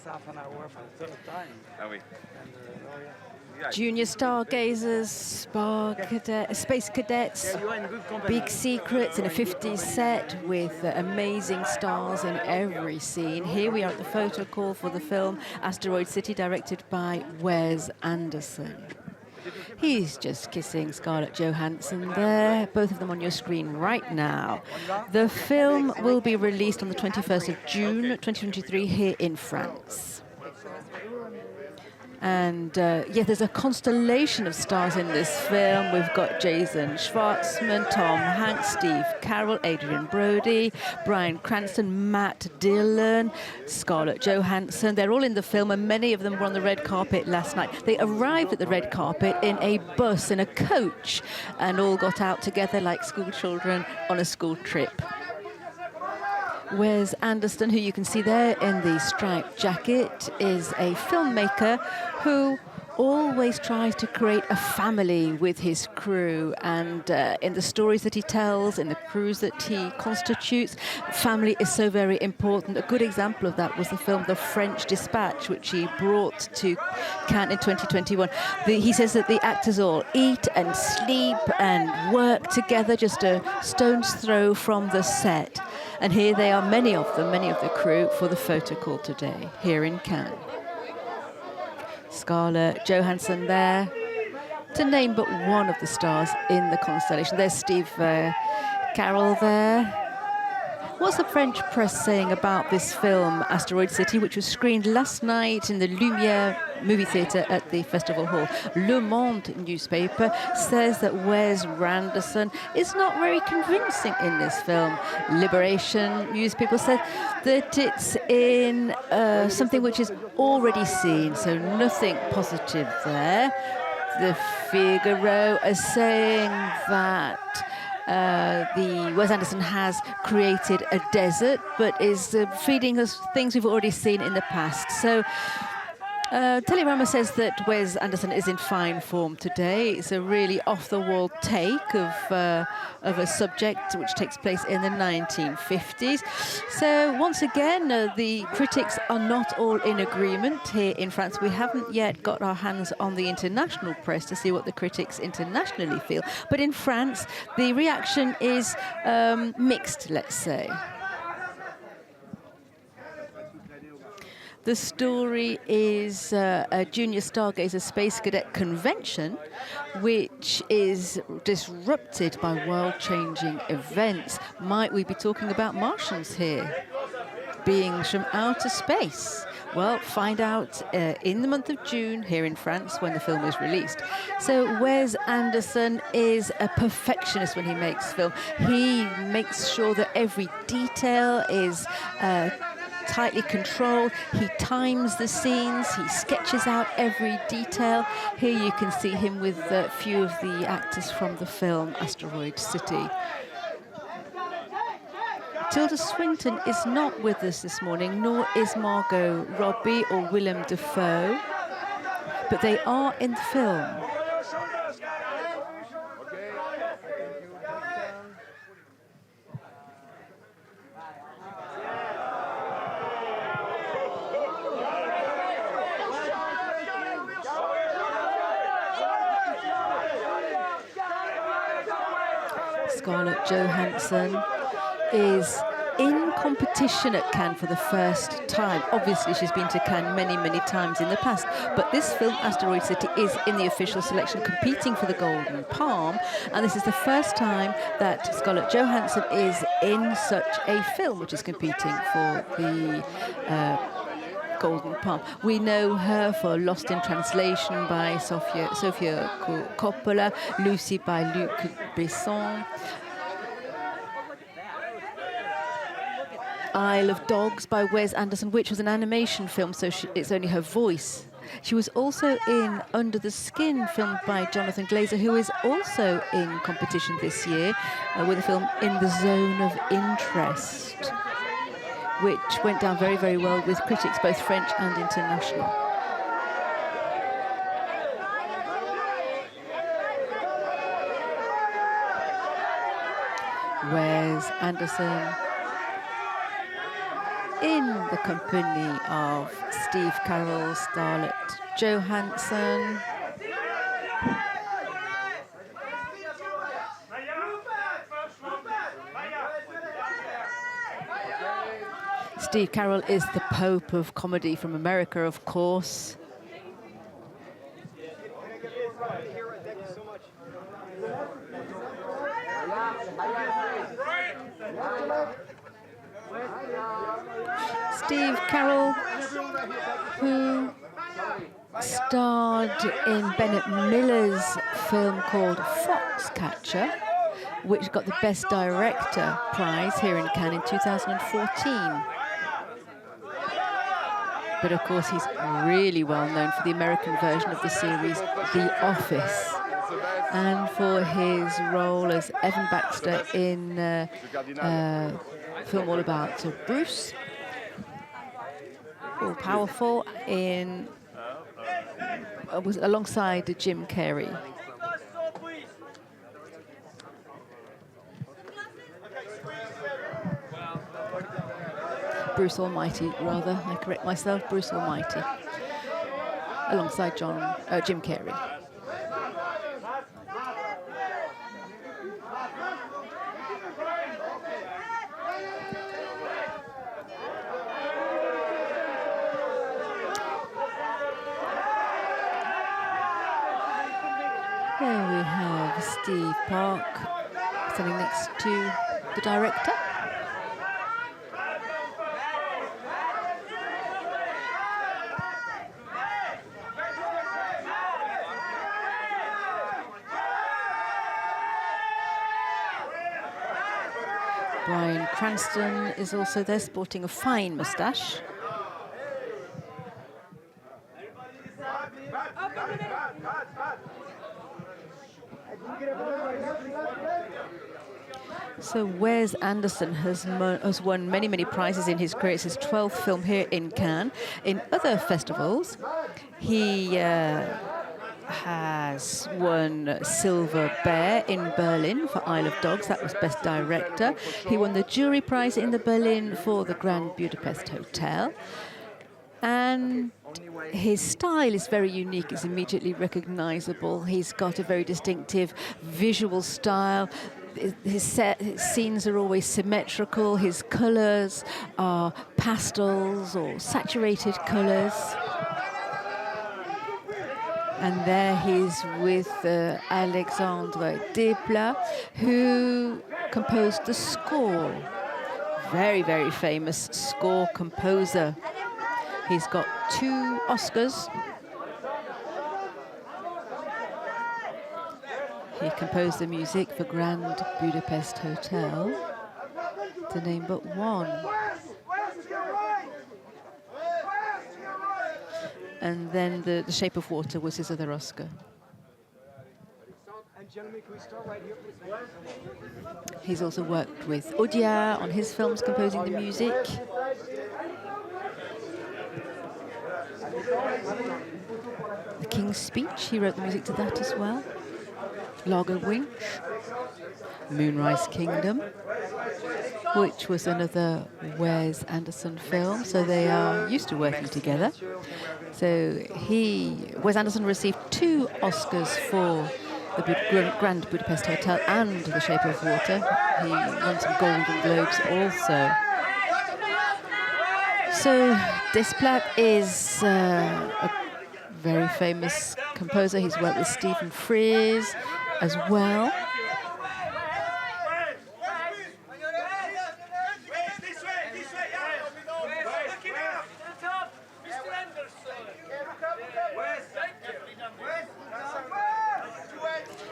almost half an hour for the third time. Ah oui. Junior stargazers, space cadets, big secrets in a 50s set with amazing stars in every scene. Here we are at the photo call for the film Asteroid City, directed by Wes Anderson. He's just kissing Scarlett Johansson there, both of them on your screen right now. The film will be released on the 21st of June 2023 here in France. And yeah, there's a constellation of stars in this film. We've got Jason Schwartzman, Tom Hanks, Steve Carell, Adrien, Brody, Bryan, Cranston, Matt Dillon, Scarlett Johansson. They're all in the film, and many of them were on the red carpet last night. They arrived at the red carpet in a bus, in a coach, and all got out together like school children on a school trip. Wes Anderson, who you can see there in the striped jacket, is a filmmaker who always tries to create a family with his crew, and in the stories that he tells, in the crews that he constitutes, family is so very important. A good example of that was the film The French Dispatch, which he brought to Cannes in 2021. He says that the actors all eat and sleep and work together just a stone's throw from the set. And here they are, many of them, many of the crew, for the photo call today, here in Cannes. Scarlett Johansson there, to name but one of the stars in the constellation. There's Steve Carell there. What's the French press saying about this film, Asteroid City, which was screened last night in the Lumière movie theatre at the Festival Hall? Le Monde newspaper says that Wes Anderson is not very convincing in this film. Liberation newspaper said that it's in something which is already seen, so nothing positive there. The Figaro is saying that the Wes Anderson has created a desert, but is feeding us things we've already seen in the past. So Télérama says that Wes Anderson is in fine form today. It's a really off-the-wall take of a subject which takes place in the 1950s. So once again, the critics are not all in agreement here in France. We haven't yet got our hands on the international press to see what the critics internationally feel. But in France, the reaction is mixed, let's say. The story is a Junior Stargazer Space Cadet convention, which is disrupted by world-changing events. Might we be talking about Martians here? Beings from outer space? Well, find out in the month of June here in France when the film is released. So Wes Anderson is a perfectionist when he makes film. He makes sure that every detail is tightly controlled. He times the scenes, he sketches out every detail. Here you can see him with a few of the actors from the film Asteroid City. Tilda Swinton is not with us this morning, nor is Margot Robbie or Willem Dafoe, but they are in the film. Scarlett Johansson is in competition at Cannes for the first time. Obviously, she's been to Cannes many, many times in the past, but this film, Asteroid City, is in the official selection, competing for the Golden Palm, and this is the first time that Scarlett Johansson is in such a film, which is competing for the Golden Palm. We know her for Lost in Translation by Sofia Coppola, Lucy by Luc Besson, Isle of Dogs by Wes Anderson, which was an animation film, so it's only her voice. She was also in Under the Skin, filmed by Jonathan Glazer, who is also in competition this year with a film In the Zone of Interest, which went down very, very well with critics, both French and international. Wes Anderson in the company of Steve Carell, Scarlett, Johansson. Steve Carell is the Pope of comedy from America, of course. Steve Carell, who starred in Bennett Miller's film called Foxcatcher, which got the Best Director prize here in Cannes in 2014. But of course, he's really well known for the American version of the series, The Office, and for his role as Evan Baxter in a film all about Bruce. All powerful in was alongside Jim Carrey. Bruce Almighty, rather. I correct myself. Bruce Almighty, alongside Jim Carrey. There we have Steve Park standing next to the director. Bryan Cranston is also there, sporting a fine moustache. So Wes Anderson has won many, many prizes in his career. It's his 12th film here in Cannes. In other festivals, he has won Silver Bear in Berlin for Isle of Dogs. That was Best Director. He won the jury prize in the Berlin for the Grand Budapest Hotel. And his style is very unique. It's immediately recognizable. He's got a very distinctive visual style. His scenes are always symmetrical. His colors are pastels or saturated colors. And there he's with Alexandre Desplat, who composed the score. Very, very famous score composer. He's got 2 Oscars. He composed the music for Grand Budapest Hotel, to name but one. And then The Shape of Water was his other Oscar. He's also worked with Audiard on his films, composing the music. The King's Speech, he wrote the music to that as well. Lager Winch, Moonrise Kingdom, which was another Wes Anderson film, so they are used to working together. So Wes Anderson received 2 Oscars for the Grand Budapest Hotel and The Shape of Water. He won some Golden Globes also. So Desplat is a very famous composer. He's worked with Stephen Frears as well.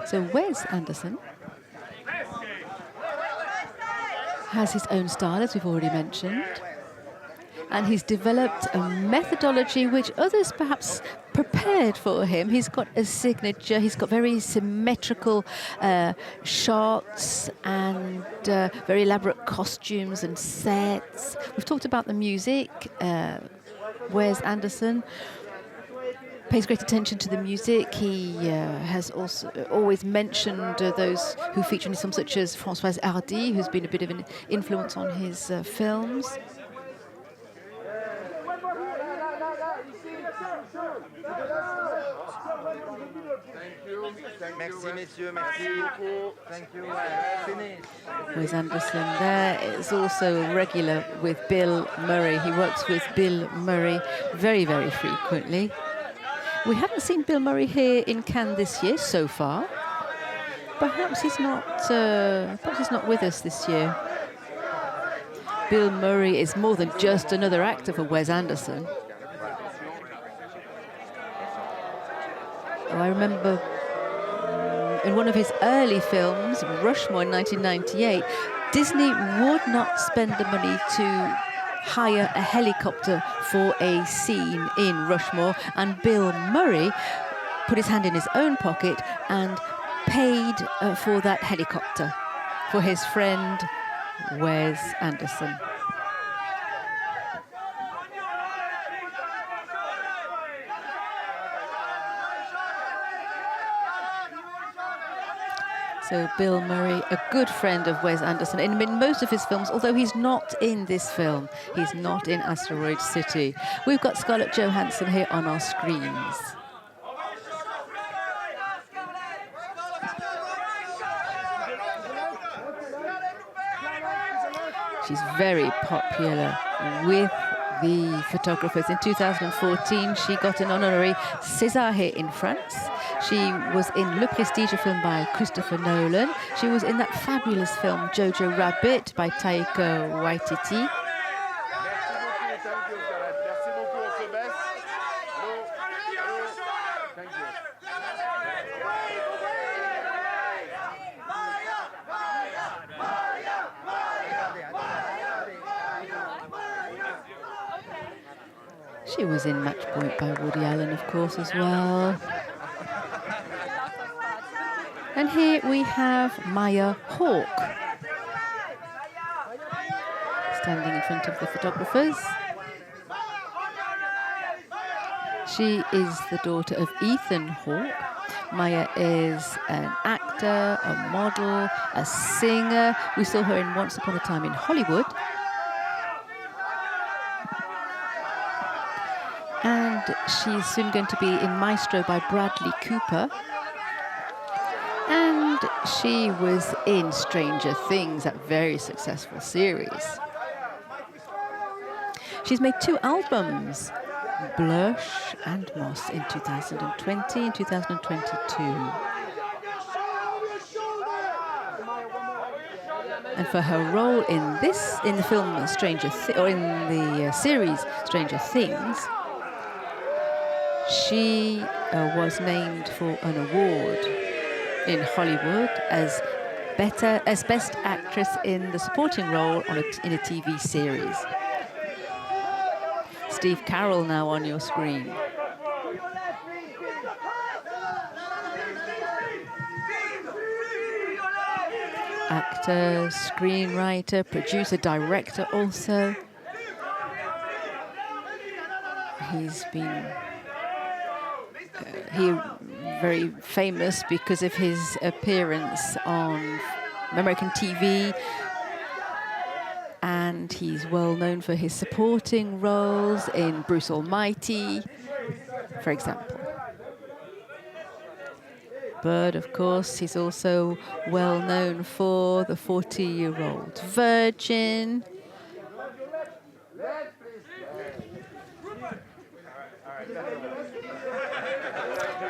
So Wes Anderson has his own style, as we've already mentioned. And he's developed a methodology which others perhaps prepared for him. He's got a signature, he's got very symmetrical shots and very elaborate costumes and sets. We've talked about the music. Wes Anderson pays great attention to the music. He has also always mentioned those who feature in his films, such as Françoise Hardy, who's been a bit of an influence on his films. Merci, messieurs, merci. Thank you. Finish. Wes Anderson there is also a regular with Bill Murray. He works with Bill Murray very, very frequently. We haven't seen Bill Murray here in Cannes this year so far. Perhaps he's not with us this year. Bill Murray is more than just another actor for Wes Anderson. I remember in one of his early films, Rushmore in 1998, Disney would not spend the money to hire a helicopter for a scene in Rushmore, and Bill Murray put his hand in his own pocket and paid for that helicopter for his friend Wes Anderson. So Bill Murray, a good friend of Wes Anderson in most of his films, although he's not in this film. He's not in Asteroid City. We've got Scarlett Johansson here on our screens. She's very popular with the photographers. In 2014, she got an honorary César here in France. She was in Le Prestige, a film by Christopher Nolan. She was in that fabulous film Jojo Rabbit by Taika Waititi. She was in Match Point by Woody Allen, of course, as well. And here we have Maya Hawke, standing in front of the photographers. She is the daughter of Ethan Hawke. Maya is an actor, a model, a singer. We saw her in Once Upon a Time in Hollywood. And she's soon going to be in Maestro by Bradley Cooper. And she was in Stranger Things, that very successful series. She's made 2 albums, Blush and Moss, in 2020 and 2022. And for her role in the film series Stranger Things, she was named for an award in Hollywood as Best Actress in the Supporting Role in a TV series. Steve Carell now on your screen. Actor, screenwriter, producer, director also. He's been very famous because of his appearance on American TV, and he's well known for his supporting roles in Bruce Almighty, for example. But of course, he's also well known for The 40-Year-Old Virgin.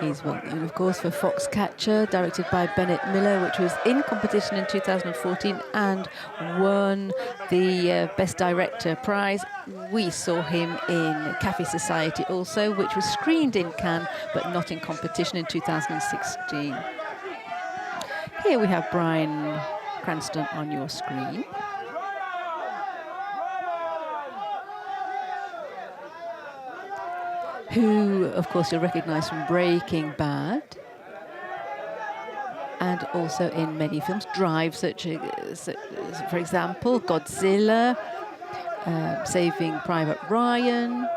He's well known, of course, for Foxcatcher, directed by Bennett Miller, which was in competition in 2014 and won the Best Director prize. We saw him in Café Society also, which was screened in Cannes, but not in competition in 2016. Here we have Bryan Cranston on your screen. Who, of course, you'll recognize from Breaking Bad, and also in many films, Drive, such as, for example, Godzilla, Saving Private Ryan.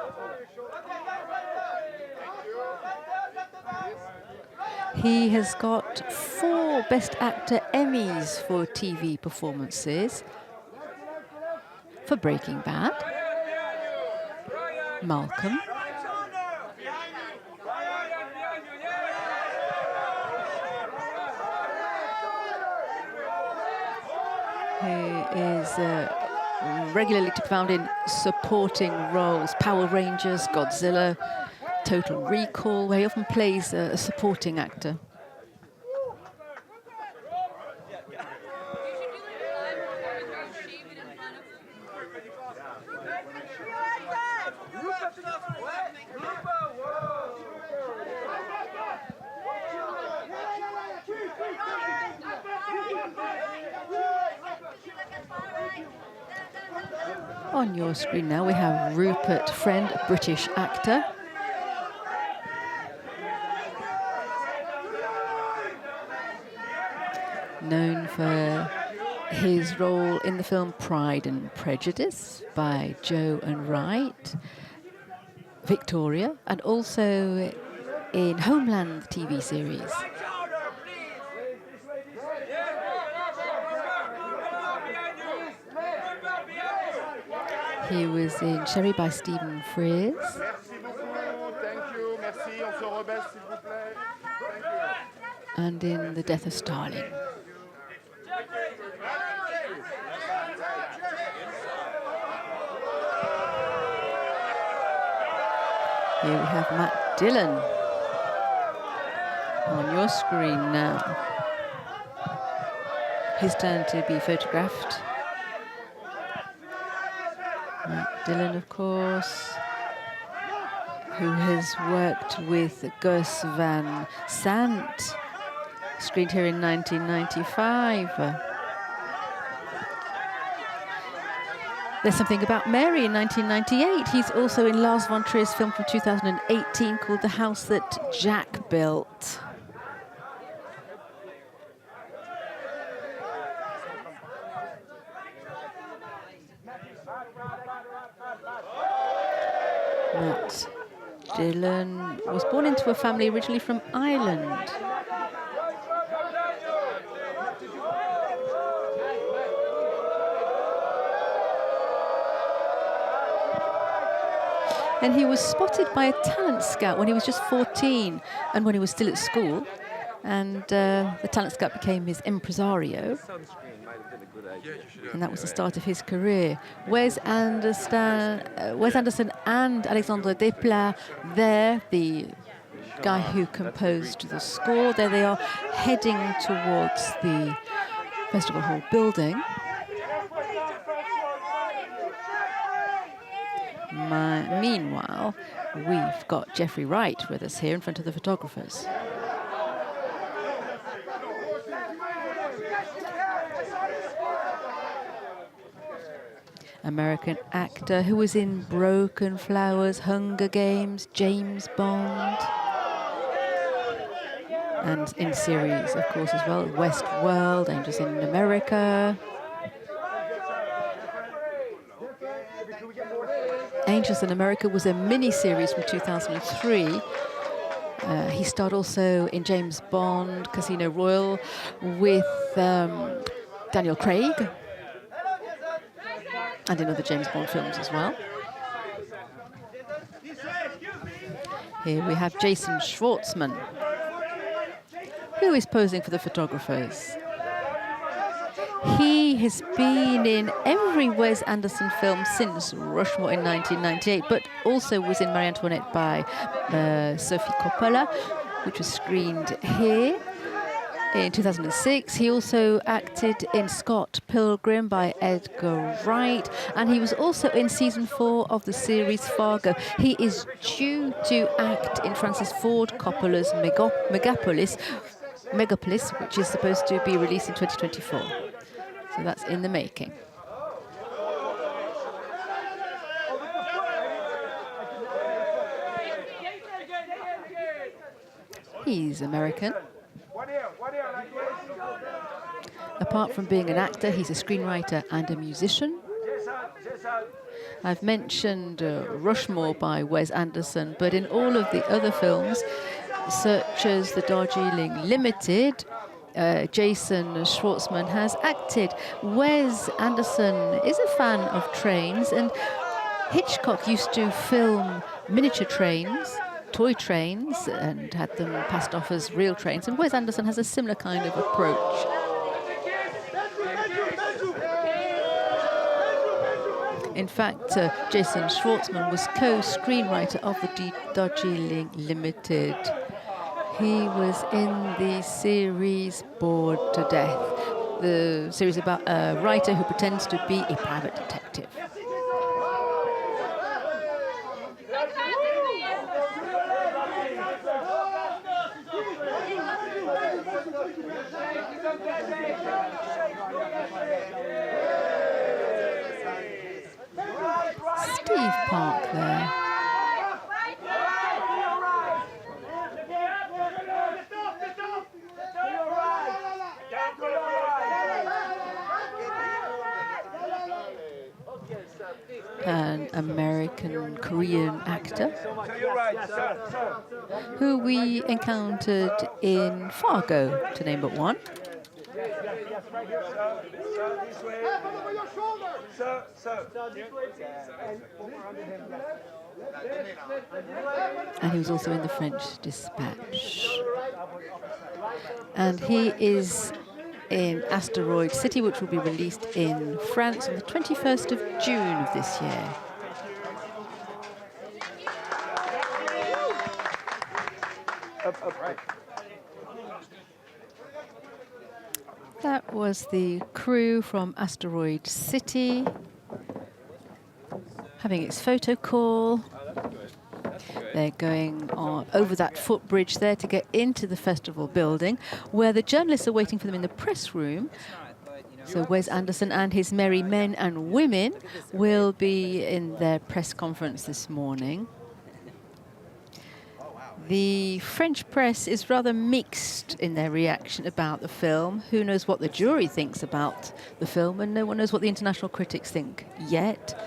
He has got 4 Best Actor Emmys for TV performances for Breaking Bad, Malcolm, who is regularly to be found in supporting roles, Power Rangers, Godzilla, Total Recall, where he often plays a supporting actor. On your screen now we have Rupert Friend, British actor. Known for his role in the film Pride and Prejudice by Joe and Wright, Victoria, and also in Homeland TV series. He was in Sherry by Stephen Frears. And in The Death of Stalin. Here we have Matt Dillon on your screen now. His turn to be photographed. Matt Dillon, of course, who has worked with Gus Van Sant, screened here in 1995. There's Something About Mary in 1998. He's also in Lars von Trier's film from 2018 called The House That Jack Built. Matt Dillon was born into a family originally from Ireland. And he was spotted by a talent scout when he was just 14 and when he was still at school. And the talent scout became his impresario. And that was the start of his career. Wes Anderson and Alexandre Desplat there, the guy who composed the score. There they are, heading towards the Festival Hall building. Meanwhile, we've got Jeffrey Wright with us here in front of the photographers. American actor who was in Broken Flowers, Hunger Games, James Bond, and in series, of course, as well, Westworld, Angels in America. Angels in America was a mini-series from 2003. He starred also in James Bond, Casino Royale, with Daniel Craig, and in other James Bond films as well. Here we have Jason Schwartzman, who is posing for the photographers. He has been in every Wes Anderson film since Rushmore in 1998, but also was in Marie Antoinette by Sophie Coppola, which was screened here in 2006. He also acted in Scott Pilgrim by Edgar Wright, and he was also in season 4 of the series Fargo. He is due to act in Francis Ford Coppola's Megapolis, which is supposed to be released in 2024. So that's in the making. He's American. Apart from being an actor, he's a screenwriter and a musician. I've mentioned Rushmore by Wes Anderson, but in all of the other films, such as The Darjeeling Limited, Jason Schwartzman has acted. Wes Anderson is a fan of trains, and Hitchcock used to film miniature trains, toy trains, and had them passed off as real trains, and Wes Anderson has a similar kind of approach. In fact, Jason Schwartzman was co-screenwriter of the Darjeeling Limited. He was in the series Bored to Death, the series about a writer who pretends to be a private detective. Steve Park there. An American-Korean actor who we encountered in Fargo, to name but one. And he was also in the French Dispatch. And he is in Asteroid City, which will be released in France on the 21st of June of this year. That was the crew from Asteroid City having its photo call. They're going on over that footbridge there to get into the festival building, where the journalists are waiting for them in the press room. So Wes Anderson and his merry men and women will be in their press conference this morning. The French press is rather mixed in their reaction about the film. Who knows what the jury thinks about the film, and no one knows what the international critics think yet.